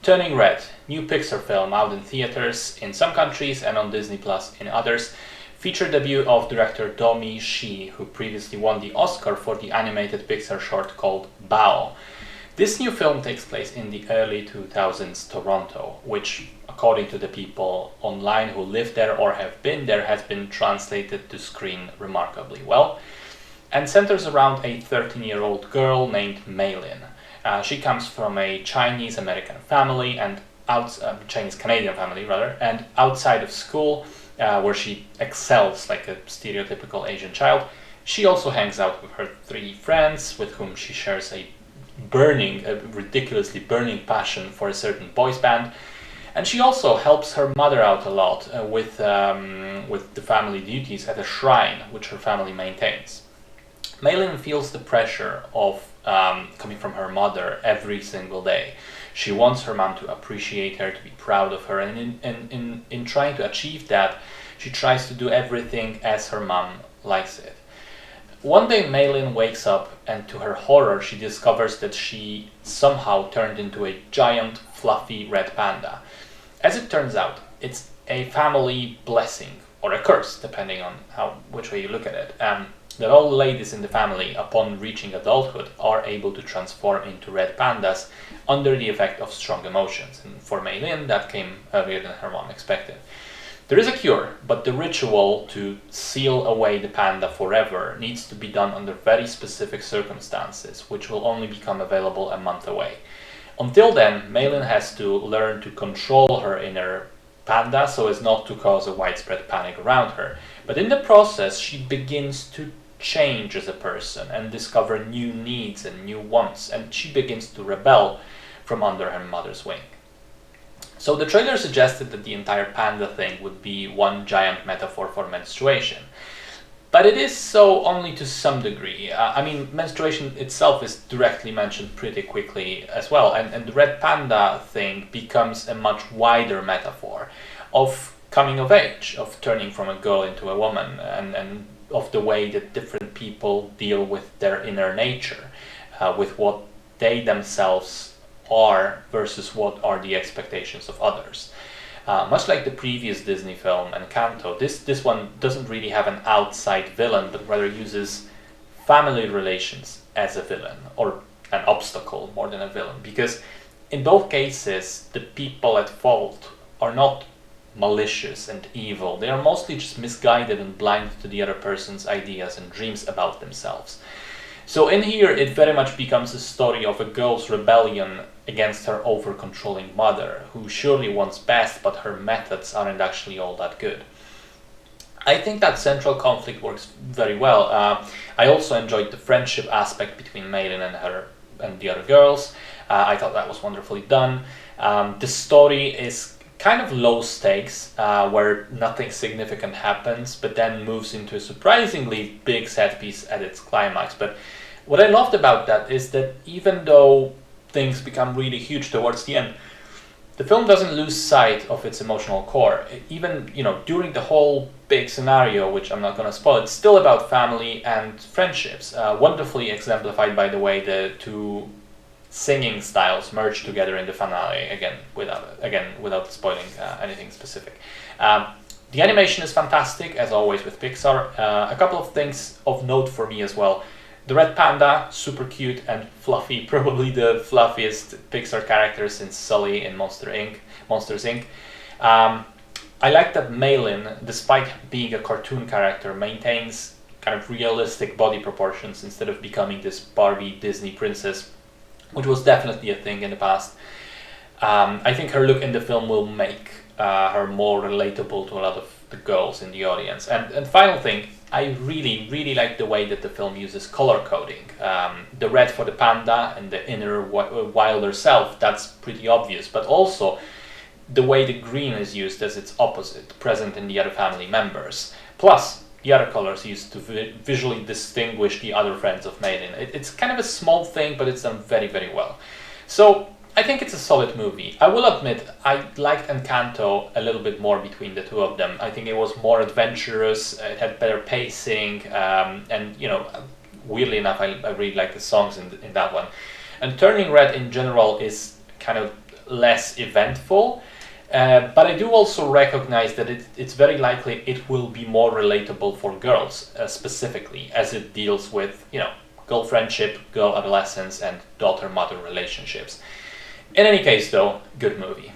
Turning Red, new Pixar film out in theaters in some countries and on Disney Plus in others. Feature debut of director Domi Shi, who previously won the Oscar for the animated Pixar short called Bao. This new film takes place in the early 2000s Toronto, which, according to the people online who live there or have been there, has been translated to screen remarkably well, and centers around a 13-year-old girl named Meilin. She comes from a Chinese-American family and Chinese-Canadian family rather, and outside of school, where she excels like a stereotypical Asian child, she also hangs out with her three friends, with whom she shares a ridiculously burning passion for a certain boys band, and she also helps her mother out a lot with the family duties at a shrine which her family maintains. Meilin feels the pressure of coming from her mother every single day. She wants her mom to appreciate her, to be proud of her, and in trying to achieve that, she tries to do everything as her mom likes it. One day Meilin wakes up and to her horror she discovers that she somehow turned into a giant fluffy red panda. As it turns out, it's a family blessing, or a curse, depending on which way you look at it. That all ladies in the family, upon reaching adulthood, are able to transform into red pandas under the effect of strong emotions. And for Meilin, that came earlier than her mom expected. There is a cure, but the ritual to seal away the panda forever needs to be done under very specific circumstances, which will only become available a month away. Until then, Meilin has to learn to control her inner panda so as not to cause a widespread panic around her. But in the process, she begins to change as a person and discover new needs and new wants, and she begins to rebel from under her mother's wing. So the trailer suggested that the entire panda thing would be one giant metaphor for menstruation. But it is so only to some degree. Menstruation itself is directly mentioned pretty quickly as well, and the red panda thing becomes a much wider metaphor of coming of age, of turning from a girl into a woman, and of the way that different people deal with their inner nature, with what they themselves are versus what are the expectations of others. Much like the previous Disney film Encanto, this one doesn't really have an outside villain, but rather uses family relations as a villain, or an obstacle more than a villain, because in both cases the people at fault are not malicious and evil. They are mostly just misguided and blind to the other person's ideas and dreams about themselves. So in here, it very much becomes a story of a girl's rebellion against her over-controlling mother, who surely wants best, but her methods aren't actually all that good. I think that central conflict works very well. I also enjoyed the friendship aspect between Meilin and her and the other girls. I thought that was wonderfully done. The story is kind of low stakes, where nothing significant happens, but then moves into a surprisingly big set piece at its climax. But what I loved about that is that even though things become really huge towards the end, the film doesn't lose sight of its emotional core. Even, during the whole big scenario, which I'm not going to spoil, it's still about family and friendships. Wonderfully exemplified by the way the two singing styles merge together in the finale, without spoiling anything specific. The animation is fantastic, as always with Pixar. A couple of things of note for me as well. The red panda, super cute and fluffy, probably the fluffiest Pixar character since Sully in Monsters Inc. I like that Meilin, despite being a cartoon character, maintains kind of realistic body proportions instead of becoming this Barbie Disney princess, which was definitely a thing in the past. I think her look in the film will make her more relatable to a lot of the girls in the audience. And final thing, I really, really like the way that the film uses color coding. The red for the panda and the inner wilder self, that's pretty obvious, but also the way the green is used as its opposite, present in the other family members. Plus, the other colors used to visually distinguish the other friends of Meilin. It's kind of a small thing, but it's done very, very well. So I think it's a solid movie. I will admit, I liked Encanto a little bit more between the two of them. I think it was more adventurous, it had better pacing, and weirdly enough, I really like the songs in that one. And Turning Red in general is kind of less eventful. But I do also recognize that it's very likely it will be more relatable for girls specifically, as it deals with, girl friendship, girl adolescence, and daughter-mother relationships. In any case, though, good movie.